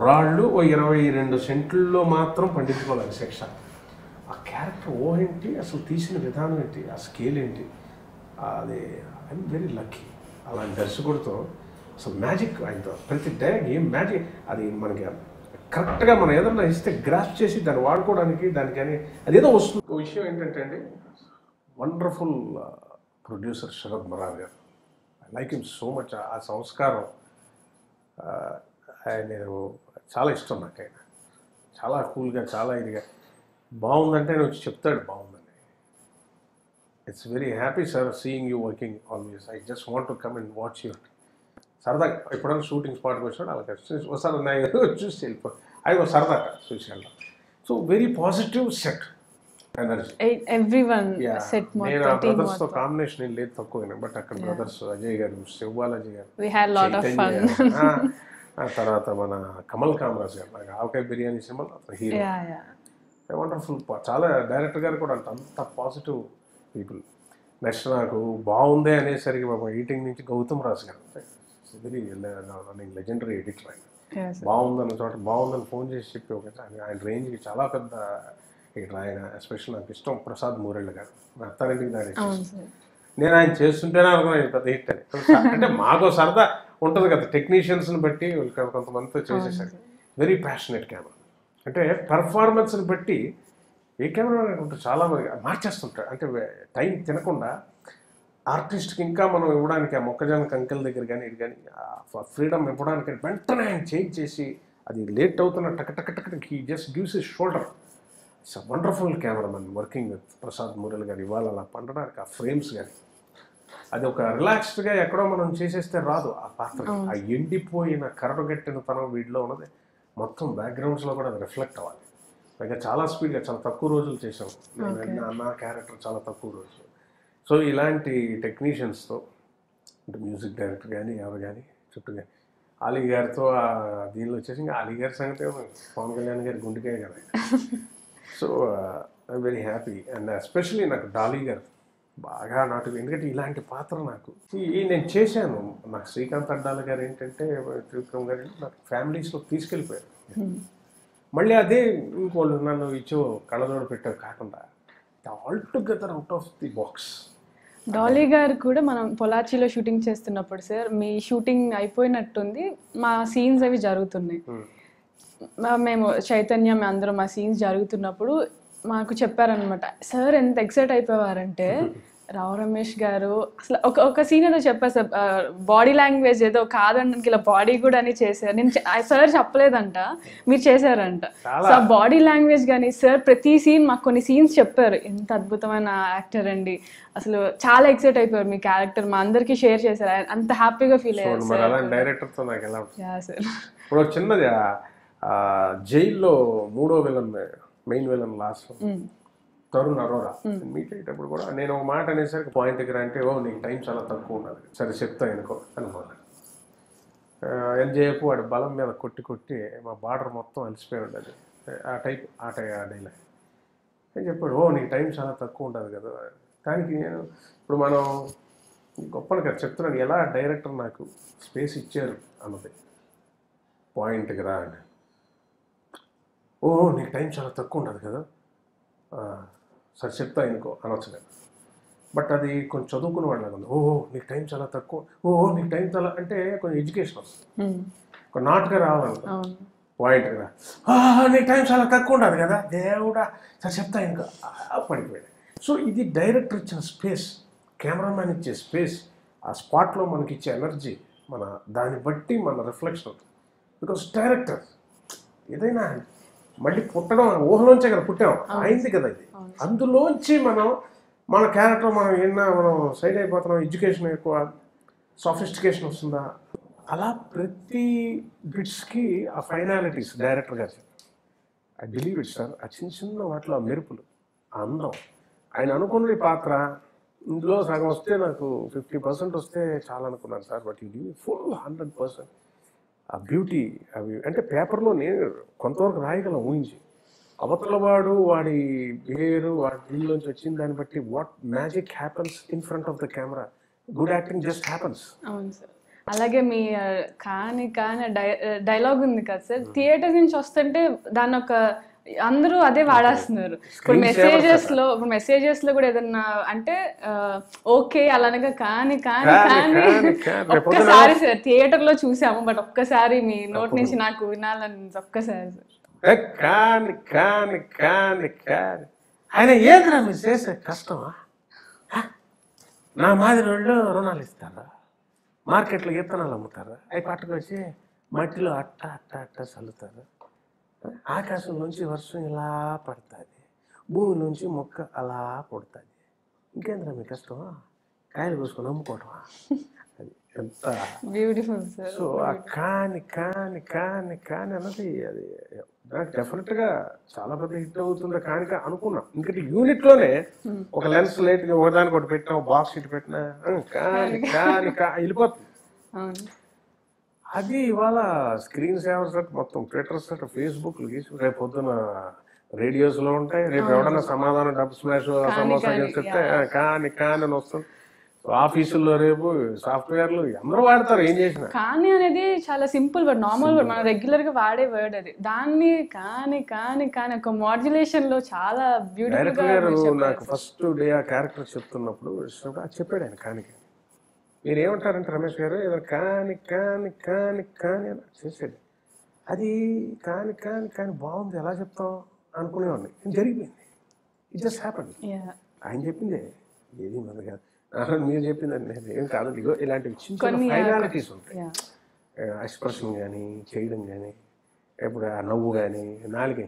రాళ్ళు 22 సెంట్లలో మాత్రం పండించుకోవాలి శిక్ష. ఆ క్యారెక్టర్ ఏంటి, అసలు తీసిన విధానం ఏంటి, ఆ స్కేల్ ఏంటి, అది ఐఎమ్ వెరీ లక్కీ. అలాంటి దర్శకుడితో అసలు మ్యాజిక్ ఆయనతో ప్రతి డైరెక్ట్ ఏం మ్యాజిక్, అది మనకి కరెక్ట్గా మనం ఏదన్నా ఇస్తే గ్రాస్ప్ చేసి దాన్ని వాడుకోవడానికి దానికని అదేదో వస్తుంది. ఒక విషయం ఏంటంటే అండి, వండర్ఫుల్ ప్రొడ్యూసర్ శరత్ మరార్ గారు. I like him so much. ఆ సంస్కారం నేను చాలా ఇష్టం నాకు. ఆయన చాలా కూల్గా, చాలా ఇదిగా బాగుందంటే ఆయన వచ్చి చెప్తాడు బాగుందని. It's very happy sir seeing you working always. I just want to come and watch you. సరదాగా ఎప్పుడైనా షూటింగ్ స్పాట్కి వచ్చినాడు అలా ఒకసారి నా చూసి వెళ్ళిపో, అది సరదాగా చూసి వెళ్దాం. So very positive set energy. నేను ఆ బ్రదర్స్తో కాంబినేషన్ ఏం లేదు తక్కువ, బట్ అక్కడ బ్రదర్స్ అజయ్ గారు, శివబాలాజీ గారు, ఆ తర్వాత మన కమల్ కామరాజ్ గారు, నాకు ఆవకాయ బిర్యానీ సినిమా హీరో, వండర్ఫుల్. చాలా డైరెక్టర్ గారు కూడా అంత పాజిటివ్ పీపుల్. నెక్స్ట్ నాకు బాగుందే అనేసరికి ఈటింగ్ నుంచి గౌతమ్ రాజు గారు, వెరీ రన్నింగ్ లెజెండరీ ఎడిటర్. ఆయన బాగుందన్న చోట బాగుందని ఫోన్ చేసి చెప్పి ఒక ఆయన రేంజ్కి చాలా పెద్ద ఎడిటర్ ఆయన. ఎస్పెషల్ నాకు ఇష్టం ప్రసాద్ మూరెళ్ళ గారు, నా అత్తారింటికి దాడి. నేను ఆయన చేస్తుంటేనే అనుకున్నాను పెద్ద హిట్ అని. అంటే మాకు సరదా ఉంటుంది కదా, టెక్నీషియన్స్ని బట్టి కొంతమందితో చేసేసరికి. వెరీ ప్యాషనెట్ కెమెరా, అంటే పెర్ఫార్మెన్స్ని బట్టి ఏ కెమెరా ఉంటుంది చాలా మంది మార్చేస్తుంటాడు. అంటే టైం తినకుండా ఆర్టిస్ట్కి ఇంకా మనం ఇవ్వడానికి ఆ మొక్కజొన్న కంకెల దగ్గర కానీ ఇది కానీ ఫ్రీడమ్ ఇవ్వడానికి వెంటనే ఆయన చేంజ్ చేసి అది లేట్ అవుతున్న టక్ he just gives his shoulder. It's a wonderful cameraman working with Prasad Murali గారు. ఇవాళ అలా పండడానికి ఆ ఫ్రేమ్స్ కానీ అది ఒక రిలాక్స్డ్గా ఎక్కడో మనం చేసేస్తే రాదు ఆ పాత్ర. ఆ ఎండిపోయిన కరడుగట్టిన తనం వీడిలో ఉన్నది మొత్తం బ్యాక్గ్రౌండ్స్లో కూడా అది రిఫ్లెక్ట్ అవ్వాలి. పైగా చాలా స్పీడ్గా చాలా తక్కువ రోజులు చేసాం. నా క్యారెక్టర్ చాలా తక్కువ రోజులు. సో ఇలాంటి టెక్నీషియన్స్తో అంటే మ్యూజిక్ డైరెక్టర్ కానీ ఎవరు కానీ చుట్టూ కానీ అలీ గారితో దీనిలో వచ్చేసి ఇంకా అలీ గారి సంగతి పవన్ కళ్యాణ్ గారి గుండెకాయ కదా. So I'm very happy. And especially నాకు డాలీ గారు బాగా నాటు, ఎందుకంటే ఇలాంటి పాత్ర నాకు నేను చేశాను. నాకు శ్రీకాంత్ అడ్డాల గారు ఏంటంటే త్రివిక్రమ్ గారు నాకు ఫ్యామిలీస్లో తీసుకెళ్ళిపోయారు. మళ్ళీ అదే ఇంకోళ్ళు నన్ను ఇచ్చో కళ్ళజోడు పెట్టావు కాకుండా all together out of the box. Dolly గారు కూడా మనం పొలాచిలో షూటింగ్ చేస్తున్నప్పుడు సార్ మీ షూటింగ్ అయిపోయినట్టుంది, మా సీన్స్ అవి జరుగుతున్నాయి. మేము చైతన్యం అందరం మా సీన్స్ జరుగుతున్నప్పుడు మాకు చెప్పారనమాట, సార్ ఎంత ఎక్సైట్ అయిపోయారంటే రావు రమేష్ గారు అసలు ఒక సీన్ ఏదో చెప్పారు సార్, బాడీ లాంగ్వేజ్ ఏదో కాదనడానికి ఇలా బాడీ కూడా అని చేశారు. నేను సార్ చెప్పలేదంట, మీరు చేశారంట. సో ఆ బాడీ లాంగ్వేజ్ కానీ సార్ ప్రతి సీన్ మాకు కొన్ని సీన్స్ చెప్పారు. ఎంత అద్భుతమైన యాక్టర్ అండి, అసలు చాలా ఎక్సైట్ అయిపోయారు మీ క్యారెక్టర్ మా అందరికీ షేర్ చేశారు. అంత హ్యాపీగా ఫీల్ అయ్యారు సార్. డైరెక్టర్తో నాకు ఎలా యా సార్. ఇప్పుడు చిన్నది జైల్లో 3వ villain, main villain last Tarun Arora meet అయ్యేటప్పుడు కూడా నేను ఒక మాట అనేసరికి పాయింట్ దగ్గర అంటే నీకు టైం చాలా తక్కువ ఉన్నది, సరే చెప్తా అనుకో అనుకోండి. ఎల్జేఎఫ్ వాడి బలం మీద కొట్టి కొట్టి మా బార్డర్ మొత్తం అలసిపోయి ఉండదు, ఆ డైలాగ్ అని చెప్పాడు. నీకు టైం చాలా తక్కువ ఉంటుంది కదా. దానికి నేను ఇప్పుడు మనం గొప్పని కదా చెప్తున్నాను, ఎలా డైరెక్టర్ నాకు స్పేస్ ఇచ్చారు అన్నది పాయింట్కి రా అని. నీకు టైం చాలా తక్కువ ఉంటుంది కదా, సరే చెప్తా అనుకో అనొచ్చు నేను. బట్ అది కొంచెం చదువుకున్న వాళ్ళగా ఉంది. నీకు టైం చాలా తక్కువ, నీకు టైం చాలా అంటే కొంచెం ఎడ్యుకేషన్ వస్తుంది, ఒక నాటుగా రావాలి పాయింట్కి రా. నీకు టైం చాలా తక్కువ ఉండదు కదా దేవుడా, సరే చెప్తా ఇంకా పడిపోయాడు. సో ఇది డైరెక్టర్ ఇచ్చిన స్పేస్, కెమెరామ్యాన్ ఇచ్చే స్పేస్, ఆ స్పాట్లో మనకి ఇచ్చే ఎనర్జీ, మన దాన్ని బట్టి మన రిఫ్లెక్షన్ అవుతుంది. బికాస్ డైరెక్టర్ ఏదైనా మళ్ళీ పుట్టడం ఊహలోంచే కదా పుట్టాం, అయింది కదా ఇది. అందులోంచి మన క్యారెక్టర్ మనం సైడ్ అయిపోతున్నాం, ఎడ్యుకేషన్ ఎక్కువ, సాఫిస్టికేషన్ వస్తుందా, అలా ప్రతి బిట్స్కి ఆ ఫైనాలిటీస్ డైరెక్టర్ గారు ఐ బిలీవ్ ఇట్ సార్. ఆ చిన్న చిన్న వాటిలో ఆ మెరుపులు, ఆ అందం, ఆయన అనుకున్న పాత్ర ఇందులో సగం వస్తే నాకు 50% వస్తే చాలా అనుకున్నాను సార్. బట్ ఇది ఫుల్ 100%. ఆ బ్యూటీ అవి అంటే పేపర్లో నేను కొంతవరకు రాయగలను ఊహించి, అవతల వాడి బిహేవియర్ వాడి దీనిలోంచి వచ్చిన దాన్ని బట్టి what magic happens in front of the camera. Good acting just happens. అవును సార్. అలాగే మీ కానీ డైలాగ్ ఉంది కదా సార్, థియేటర్ నుంచి వస్తుంటే దాన్ని అందరూ అదే వాడేస్తున్నారు. ఇప్పుడు మెసేజెస్ లో కూడా ఏదన్నా అంటే ఓకే అలానగా కానీ ఒక్కసారి సార్ థియేటర్ లో చూసాము, బట్ ఒక్కసారి మీ నోట్ నుంచి నాకు వినాలని ఒక్కసారి సార్. కానీ ఆయన ఏదైనా మీరు చేసే కష్టమా, నా మాదిరి వాళ్ళు రుణాలు ఇస్తారా, మార్కెట్లో విత్తనాలు అమ్ముతారా, అవి పట్టుకొచ్చి మట్టిలో అట్ట అట్ట అట్ట చల్లుతారు, ఆకాశం నుంచి వర్షం ఇలా పడుతుంది, భూమి నుంచి మొక్క అలా పుడుతుంది, ఇంకేంద్రా మీ కష్టమా, కాయలు కోసుకొని అమ్ముకోవటమా, అది ఎంత బ్యూటిఫుల్ సార్. సో ఆ కానీ అన్నది అది నాకు డెఫినెట్గా చాలా పెద్ద హిట్ అవుతుందో కానీ అనుకున్నాం. ఇంకటి యూనిట్లోనే ఒక లెన్స్ లైట్గా ఒకదానికి ఒకటి పెట్టినా, బాక్స్ ఇటు పెట్టినా కానీ వెళ్ళిపోతుంది. అది ఇవాళ స్క్రీన్ సేవర్స్ అట్ మొత్తం ట్విట్టర్ అట్ ఫేస్బుక్ రేపు పొద్దున రేడియోస్లో ఉంటాయి, రేపు ఎవడన్నా సమాధానం డబ్బు స్మాష్ సమోసా చెప్తే కానీ అని వస్తుంది. ఆఫీసుల్లో రేపు సాఫ్ట్వేర్లు అందరూ వాడతారు ఏం చేసినా. కానీ అనేది చాలా సింపుల్ వర్డ్, నార్మల్ వర్డ్, మనం రెగ్యులర్ గా వాడే వర్డ్ అది. దాన్ని కానీ ఒక మాడ్యులేషన్ లో చాలా బ్యూటిఫుల్ గా. నాకు ఫస్ట్ డే ఆ క్యారెక్టర్ చెప్తున్నప్పుడు చెప్పాడు ఆయన కానీ మీరు ఏమంటారంటే రమేష్ గారు ఏదో కానీ అని చేసాడు. అది కానీ బాగుంది ఎలా చెప్తాం అనుకునేవాడిని, జరిగిపోయింది. It just happened. ఆయన చెప్పిందే ఏది మన కాదు, మీరు చెప్పిందండి ఏం కాదు. ఇగో ఇలాంటివి చిన్న ఫైనాలిటీస్ ఉంటాయి, ఎక్స్ప్రెషన్ కానీ చేయడం కానీ, ఇప్పుడు ఆ నవ్వు కానీ నాలుగే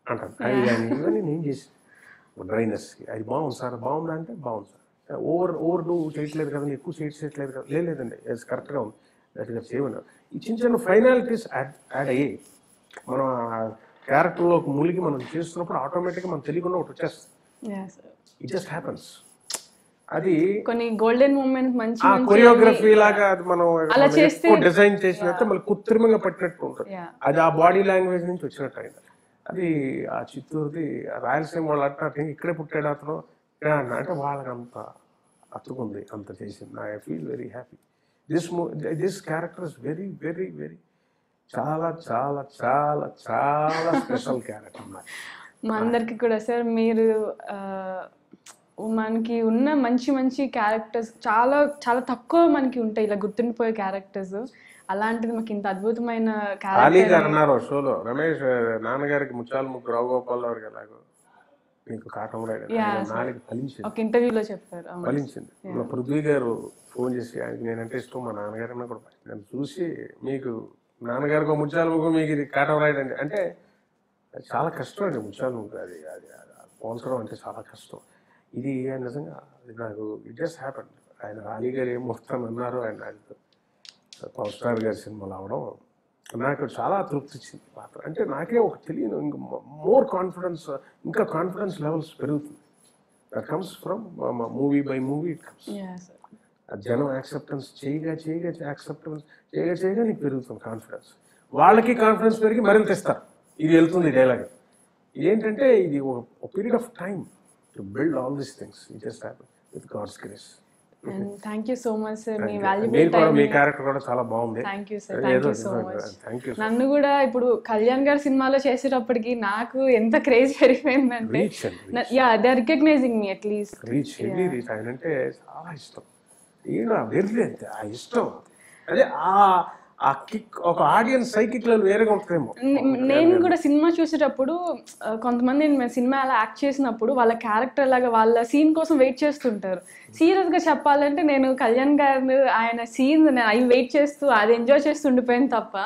అంటాను అవి కానీ ఇవన్నీ నేను చేసి డ్రైనెస్ అది బాగుంది సార్, బాగుందా అంటే బాగుంది సార్, ఓవర్ డూ చేయట్లేదు కదండి, ఎక్కువ చేయట్లేదు కదా, లేదండి కరెక్ట్గా ఉంది గట్టిగా చేయమన్నారు. ఈ చిన్న ఫైనాలిటీస్ యాడ్ అయ్యి మనం క్యారెక్టర్లోకి ములిగి మనం చేస్తున్నప్పుడు ఆటోమేటిక్గా మనం తెలియకుండా ఒకటి వచ్చేస్తుంది. It just happens. అది కొన్ని గోల్డెన్ మూమెంట్స్ మంచి కొరియోగ్రఫీ లాగా అది మనం డిజైన్ చేసినట్టు మళ్ళీ కృత్రిమంగా పట్టినట్టు ఉంటుంది. అది ఆ బాడీ లాంగ్వేజ్ నుంచి వచ్చినట్టు అయింది. అది ఆ చిత్తూరుది రాయలసీమ వాళ్ళు అంటే ఇక్కడే పుట్టాడు అతను అంటే వాళ్ళకి అంత అతుకుంది, అంత చేసింది. I feel very happy. This character is very very very చాలా చాలా చాలా చాలా స్పెషల్ క్యారెక్టర్ మా అందరికి కూడా. సార్ మీరు మనకి ఉన్న మంచి క్యారెక్టర్స్ చాలా చాలా తక్కువ మనకి ఉంటాయి ఇలా గుర్తుండిపోయే క్యారెక్టర్స్. అలాంటిది మాకు ఇంత అద్భుతమైన క్యారెక్టర్ అన్నారు షోలో. రమేష్ నాన్నగారికి ముత్యాల ముగ్గు రావుగోపాల్ గారికి ఎలాగో మీకు కాటమరాయుడు నాలుగు ఫలించింది. ఒక ఇంటర్వ్యూలో చెప్పారు. ఫలించింది. మా పృథ్వీ గారు ఫోన్ చేసి ఆయనకి నేనంటే ఇష్టం, మా నాన్నగారన్నా కూడా నన్ను చూసి మీకు నాన్నగారికి ముత్యాల ముగ్గు మీకు ఇది కాటమరాయుడు అండి అంటే చాలా కష్టం అండి. ముత్యాల ముగ్గు అది అది పోల్చడం అంటే చాలా కష్టం. ఇది నిజంగా అది నాకు ఇట్ జస్ట్ హ్యాపెన్. ఆయన అలీ గారు ఏం మొత్తం అన్నారు, ఆయన పవర్ స్టార్ గారి సినిమాలు అవడం నాకు చాలా తృప్తి ఇచ్చింది పాత్ర. అంటే నాకే ఒక తెలియని ఇంకా మోర్ కాన్ఫిడెన్స్, ఇంకా కాన్ఫిడెన్స్ లెవెల్స్ పెరుగుతుంది. That comes from movie by movie it comes. జనం యాక్సెప్టెన్స్ చేయగా యాక్సెప్టెన్స్ చేయగా నీకు పెరుగుతుంది కాన్ఫిడెన్స్. వాళ్ళకి కాన్ఫిడెన్స్ పెరిగి మరింత ఇస్తారు. ఇది వెళ్తుంది డైలాగ్. ఇదేంటంటే ఇది ఒక period of time to build all these things. It just happen with God's grace. Thank you so much sir. మీ వాల్యుబుల్ టైం. మీ క్యారెక్టర్ కూడా చాలా బాగుంది. Thank you sir. Thank you so much. నన్ను కూడా ఇప్పుడు కళ్యాణ్ గారి సినిమాలో చేసేటప్పటికి నాకు ఎంత క్రేజ్ పెరిగిపోయిందంటే yeah they are recognising me at least. Reach ఆయన అంటే చాలా ఇష్టం. వెర్రి అంతే ఆ ఇష్టం. అదే ఆ కిక్ ఒక ఆడియన్స్ సైకిక్ లో వేరేగా ఉంటుందేమో. నేను కూడా సినిమా చూసేటప్పుడు కొంతమంది సినిమా అలా యాక్ట్ చేసినప్పుడు వాళ్ళ క్యారెక్టర్ లాగా వాళ్ళ సీన్ కోసం వెయిట్ చేస్తుంటారు. సీరియస్ గా చెప్పాలంటే నేను కళ్యాణ్ గారు ఆయన సీన్స్ అవి వెయిట్ చేస్తూ అది ఎంజాయ్ చేస్తూ ఉండిపోయాను తప్ప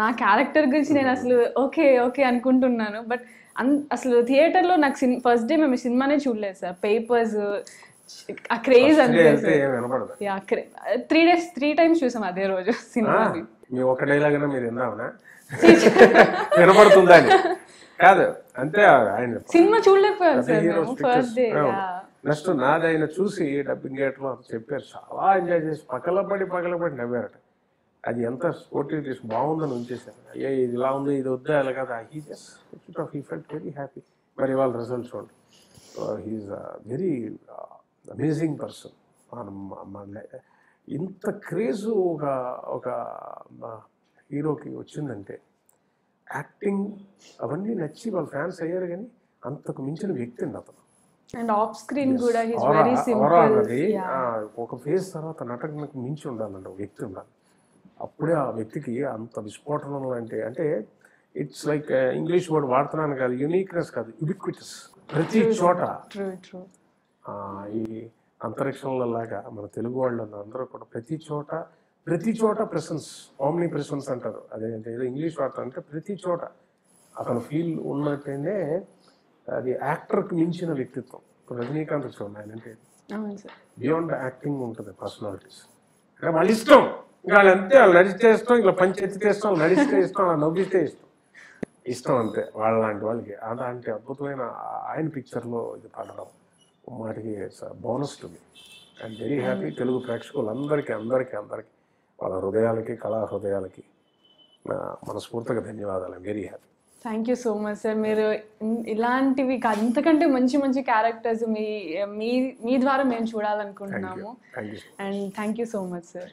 నా క్యారెక్టర్ గురించి నేను అసలు ఓకే ఓకే అనుకుంటున్నాను. బట్ అసలు థియేటర్లో నాకు ఫస్ట్ డే మేము సినిమానే చూడలేదు సార్. పేపర్స్ ఆ క్రేజ్ అంతే. 3 times చూసాం అదే రోజు సినిమాని. మీ ఒక డైలాగ్ అయినా మీరు విన్నామనా వినపడుతుందా కాదు అంతే. ఆయన సినిమా చూడలేకపోయాను సార్ ఫస్ట్ డే. నెక్స్ట్ నాది ఆయన చూసి డబ్బింగ్ థియేటర్ లో చెప్పారు, చాలా ఎంజాయ్ చేసి పగలపడి నవ్వారట. అది ఎంత స్పోర్టివ్ బాగుందని ఉంచేసారు. అయ్యా ఇది ఇలా ఉంది, ఇది వద్దా ఇలా కదా. He felt very happy. మరి వాళ్ళ రిజల్ట్ చూడండి. He's very amazing person. ఇంత క్రేజ్ ఒక హీరోకి వచ్చిందంటే యాక్టింగ్ అవన్నీ నచ్చి వాళ్ళ ఫ్యాన్స్ అయ్యారు, కానీ అంతకు మించిన వ్యక్తి అండి అతను. అండ్ ఆఫ్ స్క్రీన్ కూడా హీస్ వెరీ సింపుల్. ఒక ఫేజ్ తర్వాత నటనకు మించి ఉండాలండి, ఒక వ్యక్తి ఉండాలి. అప్పుడే ఆ వ్యక్తికి అంత విస్ఫోటనం అంటే ఇట్స్ లైక్ ఇంగ్లీష్ వర్డ్ వాడుతున్నాను కాదు, యూనిక్నెస్ కాదు, యుబిక్విటస్. ప్రతి చోట ఈ అంతరిక్షంలో లాగా మన తెలుగు వాళ్ళు అందరూ కూడా ప్రతి చోట ప్రెసెన్స్, ఆమ్ని ప్రెసెన్స్ అంటారు. అదేంటే ఏదో ఇంగ్లీష్ వాడతారంటే ప్రతి చోట అతను ఫీల్ ఉన్నట్టేనే అది యాక్టర్కి మించిన వ్యక్తిత్వం. రజనీకాంత్ చూడండి, ఆయన అంటే బియాండ్ యాక్టింగ్ ఉంటుంది పర్సనాలిటీస్. అంటే వాళ్ళ ఇష్టం, ఇంకా వాళ్ళు అంతే, వాళ్ళు నడిస్తే ఇష్టం, ఇలా పంచి ఎత్తితే ఇష్టం, వాళ్ళు నడిస్తే ఇష్టం, వాళ్ళు నవ్వితే ఇష్టం అంతే. వాళ్ళ లాంటి వాళ్ళకి అలాంటి అద్భుతమైన ఆయన పిక్చర్లో ఇది పడడం మాటికి bonus to me. I'm very happy. Telugu ప్రేక్షకులందరికీ వాళ్ళ హృదయాలకి, కళా హృదయాలకి మనస్ఫూర్తిగా ధన్యవాదాలు. I'm very happy. Thank you so much sir. మీరు ఇలాంటివి అంతకంటే మంచి క్యారెక్టర్స్ మీ ద్వారా మేము చూడాలనుకుంటున్నాము. And thank you so much sir.